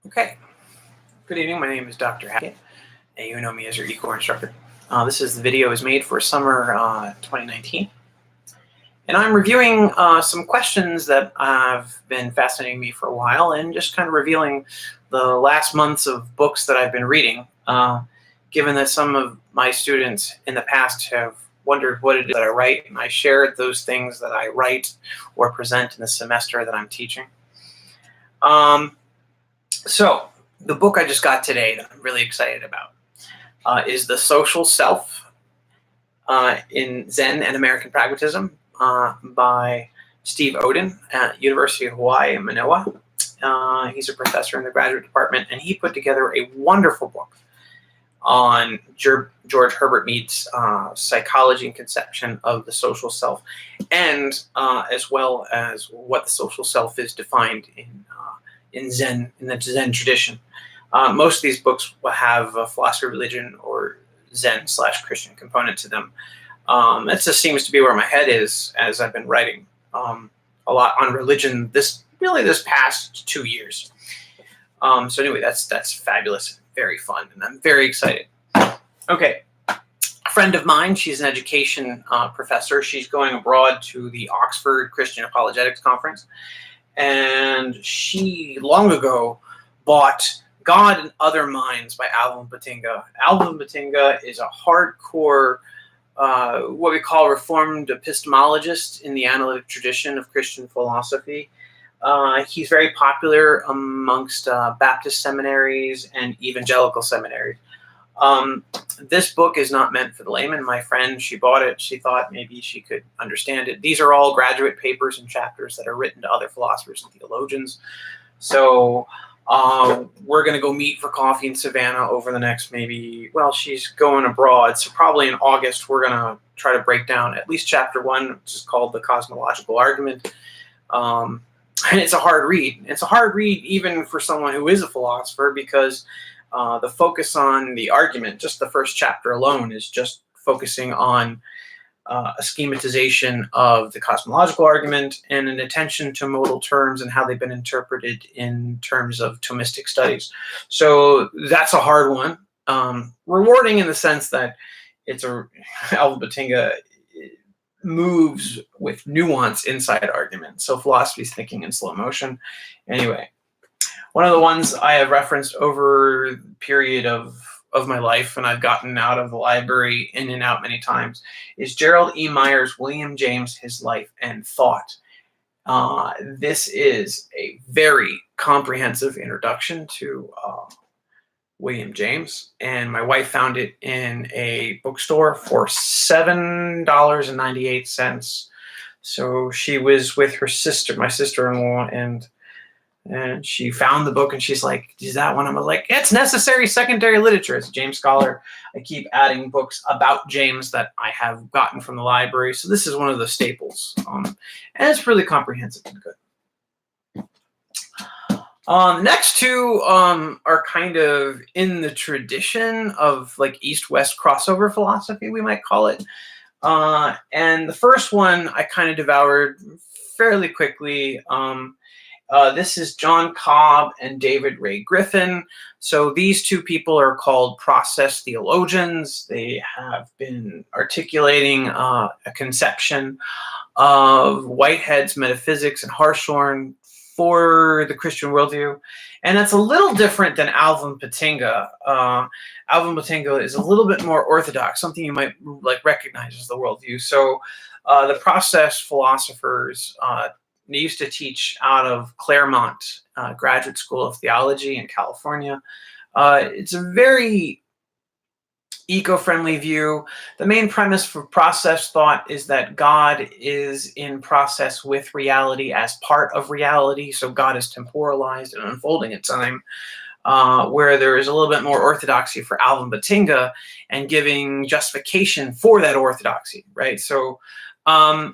Okay, good evening. My name is Dr. Hackett, and you know me as your eCore instructor. The video is made for summer 2019, and I'm reviewing some questions that have been fascinating me for a while, and just kind of revealing the last months of books that I've been reading, given that some of my students in the past have wondered what it is that I write, and I shared those things that I write or present in the semester that I'm teaching. So the book I just got today that I'm really excited about is The Social Self in Zen and American Pragmatism by Steve Odin at University of Hawaii in Manoa. He's a professor in the graduate department, and he put together a wonderful book on George Herbert Mead's psychology and conception of the social self, and as well as what the social self is defined in Zen, in the Zen tradition. Most of these books will have a philosophy of religion or Zen/Christian component to them. That just seems to be where my head is as I've been writing a lot on religion this past 2 years. So anyway, that's fabulous, very fun, and I'm very excited. Okay, a friend of mine, she's an education professor. She's going abroad to the Oxford Christian Apologetics Conference, and she long ago bought God and Other Minds by Alvin Batinga. Alvin Batinga is a hardcore, what we call reformed epistemologist in the analytic tradition of Christian philosophy. He's very popular amongst Baptist seminaries and evangelical seminaries. This book is not meant for the layman. My friend, she bought it. She thought maybe she could understand it. These are all graduate papers and chapters that are written to other philosophers and theologians. So we're going to go meet for coffee in Savannah over the next she's going abroad. So probably in August, we're going to try to break down at least chapter 1, which is called The Cosmological Argument. And it's a hard read. It's a hard read even for someone who is a philosopher, because the focus on the argument, just the first chapter alone, is just focusing on a schematization of the cosmological argument and an attention to modal terms and how they've been interpreted in terms of Thomistic studies. So that's a hard one. Rewarding in the sense that Alvin Batinga moves with nuance inside argument. So philosophy is thinking in slow motion. Anyway, one of the ones I have referenced over the period of my life, and I've gotten out of the library in and out many times, is Gerald E. Meyer's William James, His Life and Thought. This is a very comprehensive introduction to William James, and my wife found it in a bookstore for $7.98. So she was with her sister, my sister-in-law, and she found the book, and she's like, is that one? I was like, it's necessary secondary literature. As a James scholar, I keep adding books about James that I have gotten from the library. So this is one of the staples. And it's really comprehensive and good. Next two are kind of in the tradition of like East-West crossover philosophy, we might call it. And the first one I kind of devoured fairly quickly. This is John Cobb and David Ray Griffin. So these two people are called process theologians. They have been articulating a conception of Whitehead's metaphysics and Hartshorne for the Christian worldview. And it's a little different than Alvin Batinga. Alvin Batinga is a little bit more orthodox, something you might recognize as the worldview. So the process philosophers they used to teach out of Claremont Graduate School of Theology in California. It's a very eco-friendly view. The main premise for process thought is that God is in process with reality as part of reality. So God is temporalized and unfolding in time, where there is a little bit more orthodoxy for Alvin Batinga and giving justification for that orthodoxy, right? So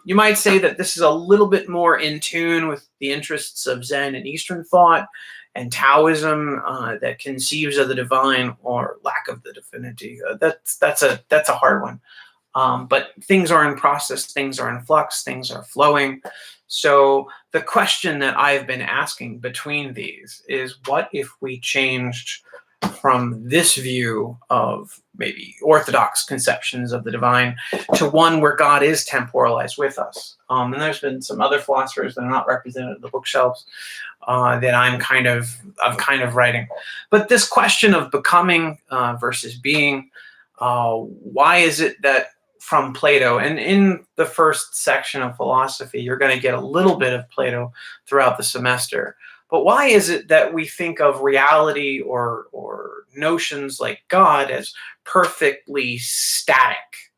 you might say that this is a little bit more in tune with the interests of Zen and Eastern thought and Taoism that conceives of the divine or lack of the divinity. That's a hard one. But things are in process, things are in flux, things are flowing. So the question that I've been asking between these is, what if we changed from this view of maybe orthodox conceptions of the divine to one where God is temporalized with us? And there's been some other philosophers that are not represented in the bookshelves that I'm kind of writing. But this question of becoming versus being, why is it that from Plato, and in the first section of philosophy, you're going to get a little bit of Plato throughout the semester. But why is it that we think of reality or notions like God as perfectly static?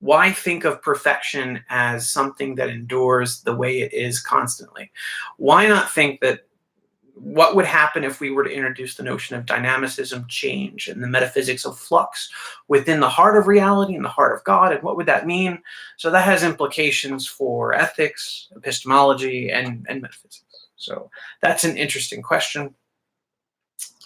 Why think of perfection as something that endures the way it is constantly? Why not think that what would happen if we were to introduce the notion of dynamicism, change, and the metaphysics of flux within the heart of reality and the heart of God? And what would that mean? So that has implications for ethics, epistemology, and metaphysics. So that's an interesting question.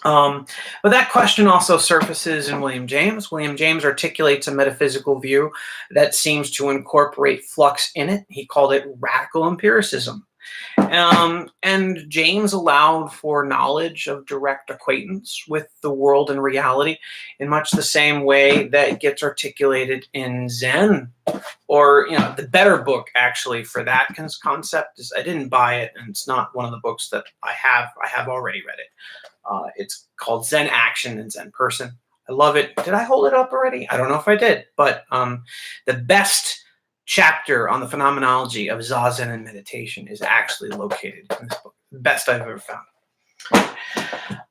But that question also surfaces in William James. William James articulates a metaphysical view that seems to incorporate flux in it. He called it radical empiricism. And James allowed for knowledge of direct acquaintance with the world and reality in much the same way that gets articulated in Zen. Or, the better book actually for that concept is, I didn't buy it, and it's not one of the books that I have. I have already read it. It's called Zen Action and Zen Person. I love it. Did I hold it up already? I don't know if I did, but the best chapter on the phenomenology of zazen and meditation is actually located in this book. The best I've ever found.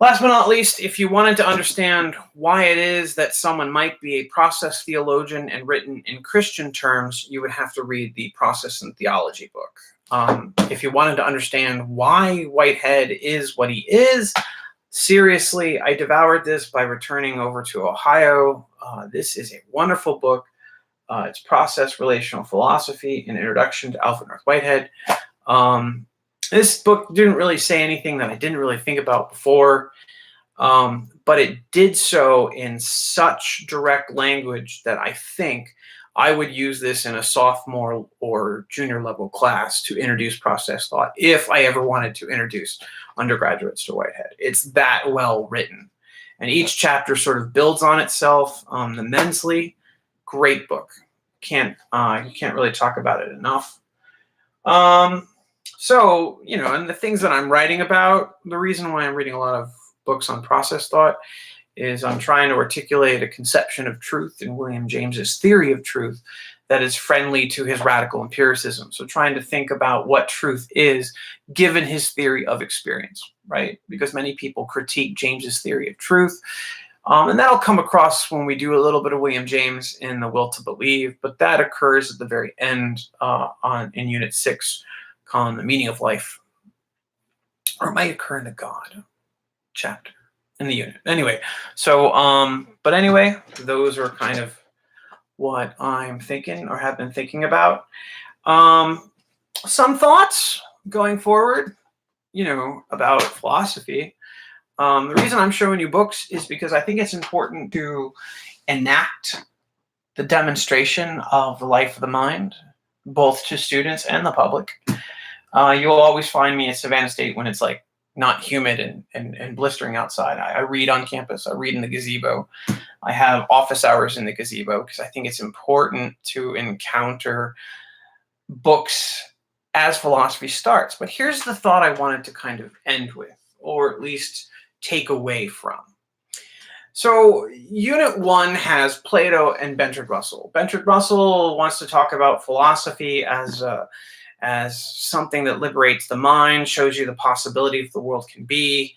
Last but not least, if you wanted to understand why it is that someone might be a process theologian and written in Christian terms, you would have to read the Process and Theology book. If you wanted to understand why Whitehead is what he is, seriously, I devoured this by returning over to Ohio. This is a wonderful book. It's Process Relational Philosophy, an Introduction to Alfred North Whitehead. This book didn't really say anything that I didn't really think about before, but it did so in such direct language that I think I would use this in a sophomore or junior level class to introduce process thought if I ever wanted to introduce undergraduates to Whitehead. It's that well written. And each chapter sort of builds on itself immensely. Great book. You can't really talk about it enough. So, and the things that I'm writing about, the reason why I'm reading a lot of books on process thought is I'm trying to articulate a conception of truth in William James's theory of truth that is friendly to his radical empiricism. So trying to think about what truth is given his theory of experience, right? Because many people critique James's theory of truth. And that'll come across when we do a little bit of William James in The Will to Believe, but that occurs at the very end in Unit 6, called The Meaning of Life. Or it might occur in the God chapter in the unit. Anyway, but anyway, those are kind of what I'm thinking or have been thinking about. Some thoughts going forward, about philosophy. The reason I'm showing you books is because I think it's important to enact the demonstration of the life of the mind, both to students and the public. You'll always find me at Savannah State when it's like not humid and blistering outside. I read on campus. I read in the gazebo. I have office hours in the gazebo because I think it's important to encounter books as philosophy starts. But here's the thought I wanted to kind of end with, or at least take away from. So Unit 1 has Plato and Bertrand Russell. Bertrand Russell wants to talk about philosophy as something that liberates the mind, shows you the possibility of the world can be.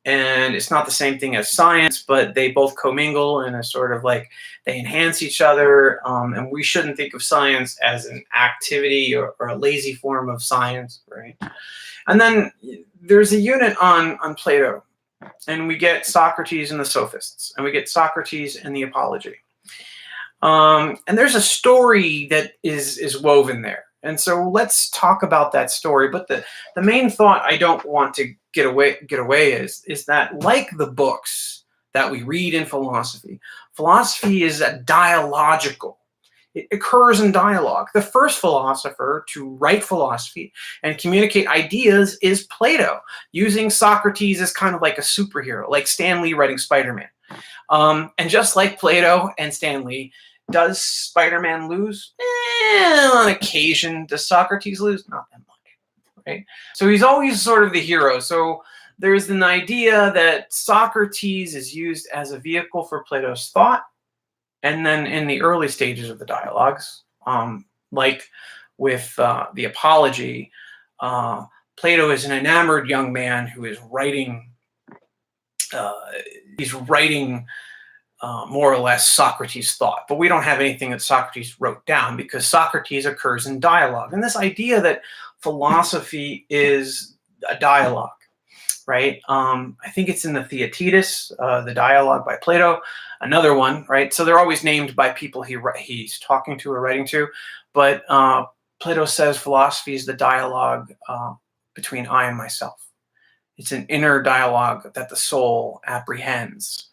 And it's not the same thing as science, but they both commingle in a sort of like they enhance each other. And we shouldn't think of science as an activity or a lazy form of science, right? And then there's a unit on Plato, and we get Socrates and the Sophists, and we get Socrates and the Apology. And there's a story that is woven there. And so let's talk about that story. But the main thought I don't want to get away is that, like the books that we read in philosophy. Philosophy is a dialogical. It occurs in dialogue. The first philosopher to write philosophy and communicate ideas is Plato, using Socrates as kind of like a superhero, like Stan Lee writing Spider-Man. And just like Plato and Stan Lee, does Spider-Man lose? On occasion. Does Socrates lose? Not that much, right? So he's always sort of the hero. So there's an idea that Socrates is used as a vehicle for Plato's thought. And then in the early stages of the dialogues, like with the Apology, Plato is an enamored young man who is writing, more or less Socrates' thought. But we don't have anything that Socrates wrote down because Socrates occurs in dialogue. And this idea that philosophy is a dialogue, right? I think it's in the Theaetetus, the dialogue by Plato, another one, right? So they're always named by people he's talking to or writing to. But Plato says philosophy is the dialogue between I and myself. It's an inner dialogue that the soul apprehends,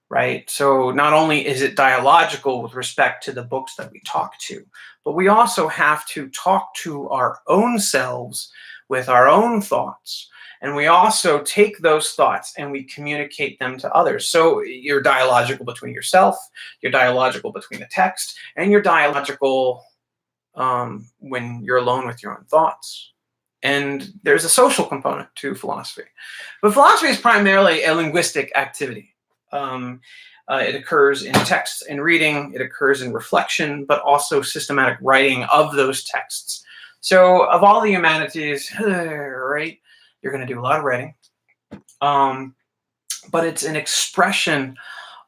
right? So not only is it dialogical with respect to the books that we talk to, but we also have to talk to our own selves with our own thoughts. And we also take those thoughts and we communicate them to others. So you're dialogical between yourself, you're dialogical between the text, and you're dialogical when you're alone with your own thoughts. And there's a social component to philosophy. But philosophy is primarily a linguistic activity. It occurs in texts and reading, it occurs in reflection, but also systematic writing of those texts. So of all the humanities, right, you're going to do a lot of writing. But it's an expression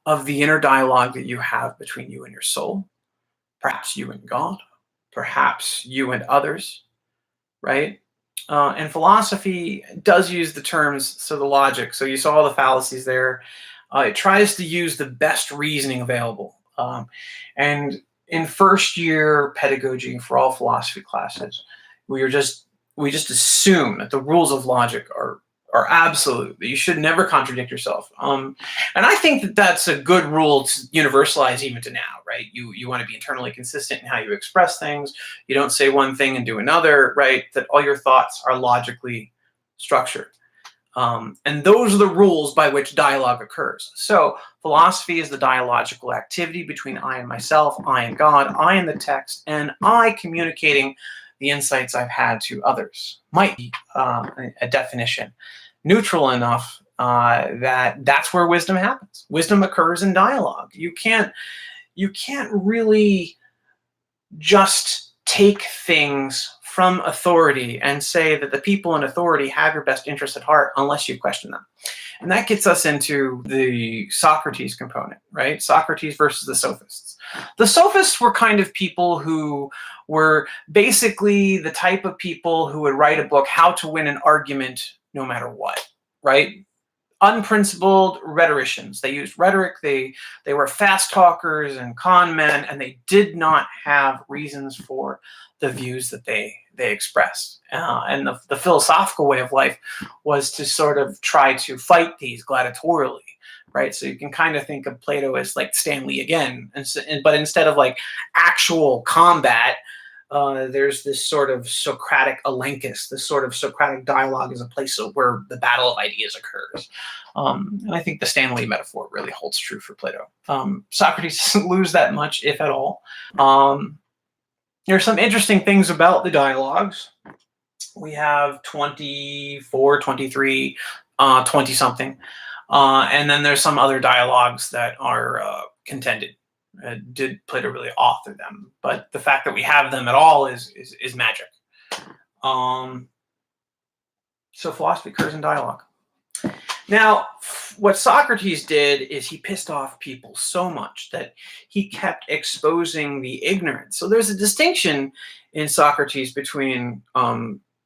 of the inner dialogue that you have between you and your soul, perhaps you and God, perhaps you and others, right? And philosophy does use the terms, so the logic. So you saw all the fallacies there. It tries to use the best reasoning available. And in first year pedagogy for all philosophy classes, we just assume that the rules of logic are absolute, that you should never contradict yourself. And I think that that's a good rule to universalize even to now, right? You want to be internally consistent in how you express things. You don't say one thing and do another, right? That all your thoughts are logically structured. And those are the rules by which dialogue occurs. So philosophy is the dialogical activity between I and myself, I and God, I and the text, and I communicating the insights I've had to others. Might be a definition neutral enough that that's where wisdom happens. Wisdom occurs in dialogue. You can't really just take things from authority and say that the people in authority have your best interests at heart unless you question them. And that gets us into the Socrates component, right? Socrates versus the sophists. The sophists were kind of people who were basically the type of people who would write a book, How to Win an Argument No Matter What, right? Unprincipled rhetoricians. They used rhetoric. They were fast talkers and con men, and they did not have reasons for the views that they expressed. And the philosophical way of life was to sort of try to fight these gladiatorially, right? So you can kind of think of Plato as like Stan Lee again, but instead of like actual combat, there's this sort of Socratic elenchus, this sort of Socratic dialogue is a place where the battle of ideas occurs. And I think the Stan Lee metaphor really holds true for Plato. Socrates doesn't lose that much, if at all. There's some interesting things about the dialogues. We have 24, 23, 20-something. And then there's some other dialogues that are contended. Did Plato really author them? But the fact that we have them at all is magic. So philosophy occurs in dialogue. Now, what Socrates did is he pissed off people so much that he kept exposing the ignorance. So there's a distinction in Socrates between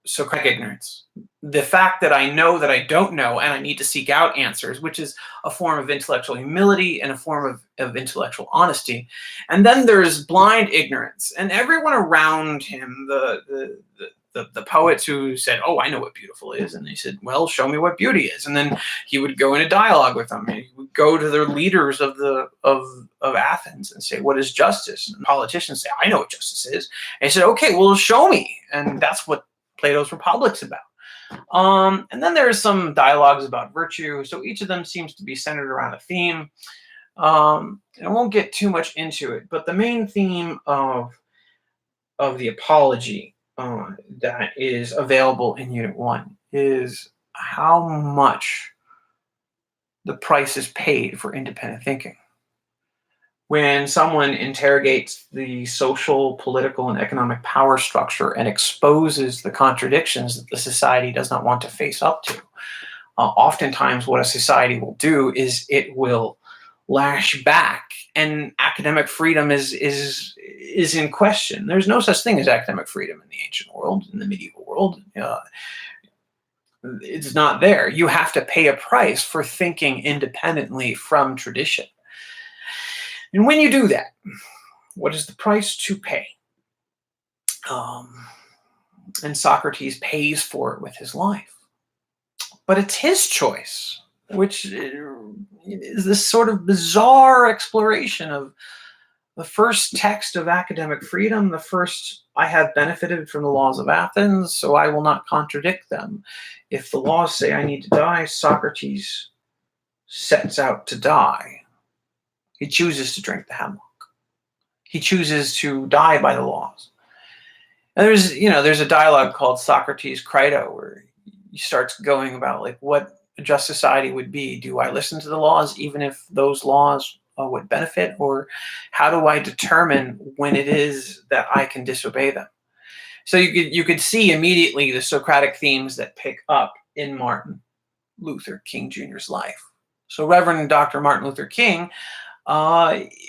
Socratic ignorance, the fact that I know that I don't know and I need to seek out answers, which is a form of intellectual humility and a form of intellectual honesty. And then there's blind ignorance. And everyone around him, the poets who said, oh, I know what beautiful is. And they said, well, show me what beauty is. And then he would go into dialogue with them. He would go to the leaders of Athens and say, what is justice? And politicians say, I know what justice is. And he said, okay, well, show me. And that's what Plato's Republic's about. And then there's some dialogues about virtue. So each of them seems to be centered around a theme. I won't get too much into it, but the main theme of the apology that is available in Unit 1 is how much the price is paid for independent thinking. When someone interrogates the social, political, and economic power structure and exposes the contradictions that the society does not want to face up to, oftentimes what a society will do is it will lash back, and academic freedom is in question. There's no such thing as academic freedom in the ancient world, in the medieval world. It's not there. You have to pay a price for thinking independently from tradition. And when you do that, what is the price to pay? And Socrates pays for it with his life. But it's his choice, which is this sort of bizarre exploration of the first text of academic freedom, the first, I have benefited from the laws of Athens, so I will not contradict them. If the laws say I need to die, Socrates sets out to die. He chooses to drink the hemlock. He chooses to die by the laws. And there's a dialogue called Socrates Crito, where he starts going about like what a just society would be. Do I listen to the laws even if those laws would benefit, or how do I determine when it is that I can disobey them? So you could see immediately the Socratic themes that pick up in Martin Luther King Jr.'s life. So Reverend Dr. Martin Luther King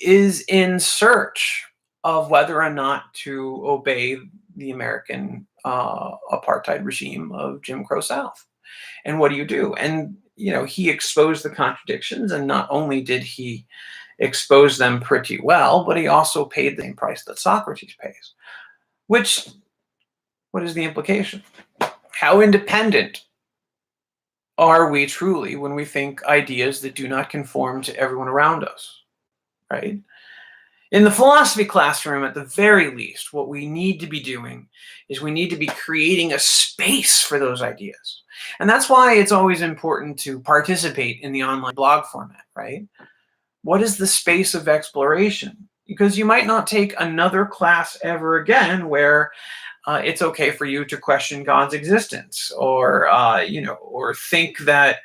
is in search of whether or not to obey the American apartheid regime of Jim Crow South. And what do you do? And, he exposed the contradictions, and not only did he expose them pretty well, but he also paid the same price that Socrates pays. What is the implication? How independent are we truly when we think ideas that do not conform to everyone around us, right? In the philosophy classroom, at the very least, what we need to be doing is we need to be creating a space for those ideas. And that's why it's always important to participate in the online blog format, right? What is the space of exploration? Because you might not take another class ever again where it's okay for you to question God's existence, or think that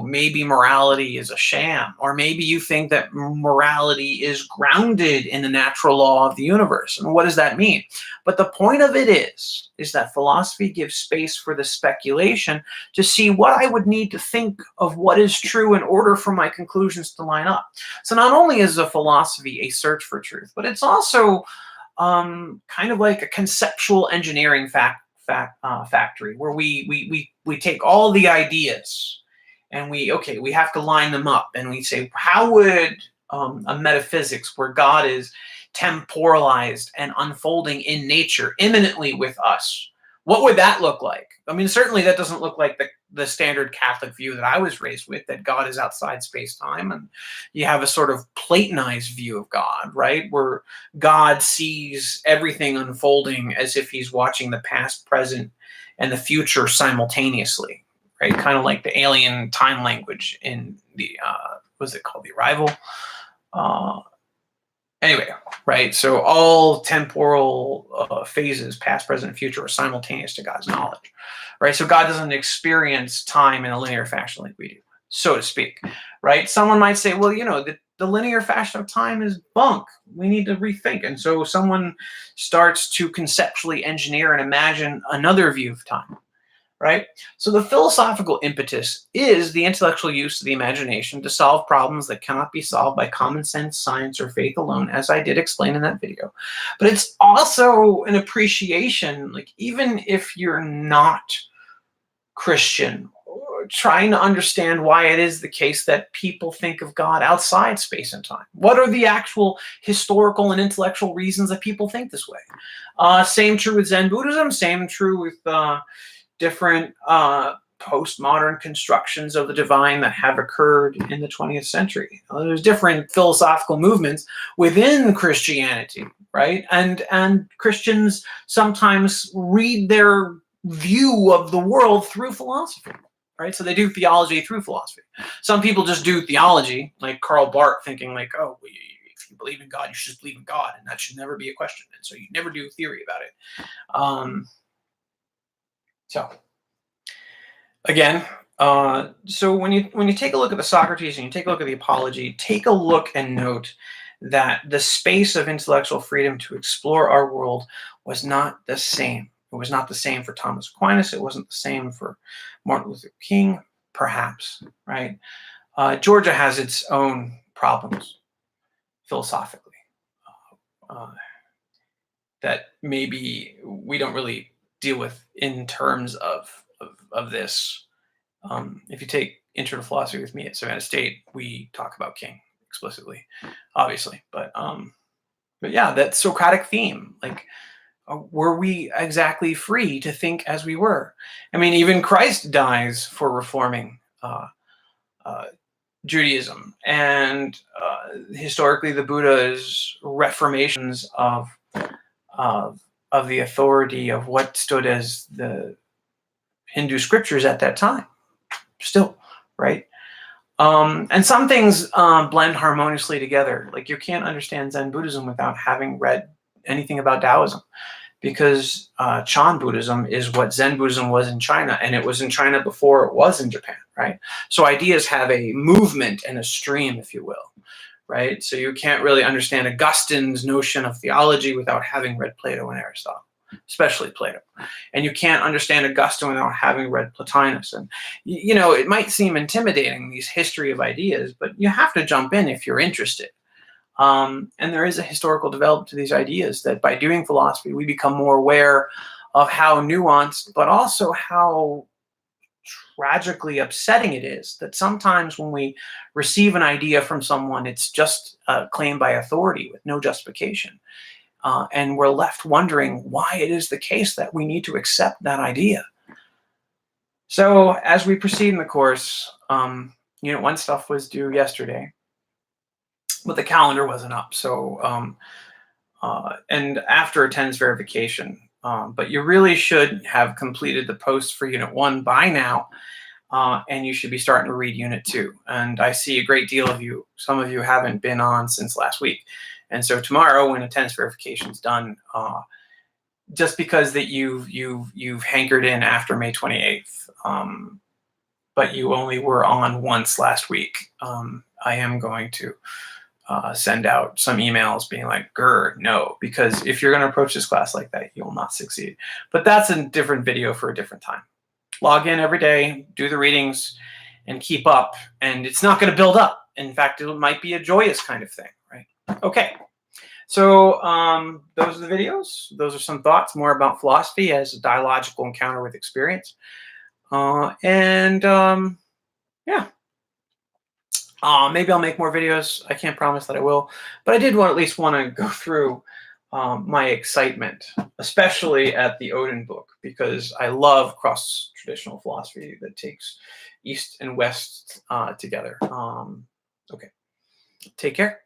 maybe morality is a sham, or maybe you think that morality is grounded in the natural law of the universe. And what does that mean? But the point of it is that philosophy gives space for the speculation to see what I would need to think of what is true in order for my conclusions to line up. So not only is a philosophy a search for truth, but it's also kind of like a conceptual engineering factory, where we take all the ideas and we have to line them up, and we say, how would a metaphysics where God is temporalized and unfolding in nature immanently with us, what would that look like? I mean, certainly that doesn't look like the standard Catholic view that I was raised with, that God is outside space-time, and you have a sort of Platonized view of God, right? Where God sees everything unfolding as if he's watching the past, present, and the future simultaneously, right? Kind of like the alien time language in the, what's it called? The Arrival? Anyway, right? So all temporal phases, past, present, and future, are simultaneous to God's knowledge, right? So God doesn't experience time in a linear fashion like we do, so to speak, right? Someone might say, well, the linear fashion of time is bunk. We need to rethink. And so someone starts to conceptually engineer and imagine another view of time, right? So the philosophical impetus is the intellectual use of the imagination to solve problems that cannot be solved by common sense, science, or faith alone, as I did explain in that video. But it's also an appreciation, like even if you're not Christian, trying to understand why it is the case that people think of God outside space and time. What are the actual historical and intellectual reasons that people think this way? Same true with Zen Buddhism, same true with different postmodern constructions of the divine that have occurred in the 20th century. There's different philosophical movements within Christianity, right? And Christians sometimes read their view of the world through philosophy, right? So they do theology through philosophy. Some people just do theology, like Karl Barth, thinking like, oh, if you believe in God, you should just believe in God, and that should never be a question. And so you never do theory about it. So again, so when you take a look at the Socrates and you take a look at the Apology, take a look and note that the space of intellectual freedom to explore our world was not the same. It was not the same for Thomas Aquinas. It wasn't the same for Martin Luther King, perhaps, right? Georgia has its own problems philosophically that maybe we don't really deal with in terms of this. If you take Intro to Philosophy with me at Savannah State, we talk about King explicitly, obviously. But yeah, that Socratic theme, like, were we exactly free to think as we were? I mean, even Christ dies for reforming Judaism, and historically, the Buddha's reformations of the authority of what stood as the Hindu scriptures at that time, still, right? And some things blend harmoniously together. Like, you can't understand Zen Buddhism without having read anything about Taoism, because Chan Buddhism is what Zen Buddhism was in China, and it was in China before it was in Japan, right? So ideas have a movement and a stream, if you will, right? So you can't really understand Augustine's notion of theology without having read Plato and Aristotle, especially Plato. And you can't understand Augustine without having read Plotinus. And, you know, it might seem intimidating, these history of ideas, but you have to jump in if you're interested. And there is a historical development to these ideas that by doing philosophy, we become more aware of how nuanced, but also how tragically upsetting it is that sometimes when we receive an idea from someone, it's just claimed by authority with no justification. And we're left wondering why it is the case that we need to accept that idea. So as we proceed in the course, Unit 1 stuff was due yesterday, but the calendar wasn't up. So, and after attendance verification, but you really should have completed the post for Unit 1 by now, and you should be starting to read Unit 2. And I see a great deal of you. Some of you haven't been on since last week. And so tomorrow, when attendance verification is done, just because that you've hankered in after May 28th, but you only were on once last week, I am going to send out some emails being like, grr, no, because if you're going to approach this class like that, you will not succeed. But that's a different video for a different time. Log in every day, do the readings, and keep up. And it's not going to build up. In fact, it might be a joyous kind of thing, right? Okay. So those are the videos. Those are some thoughts more about philosophy as a dialogical encounter with experience. Yeah. Maybe I'll make more videos. I can't promise that I will, but I did at least want to go through my excitement, especially at the Odin book, because I love cross-traditional philosophy that takes East and West together. Okay, take care.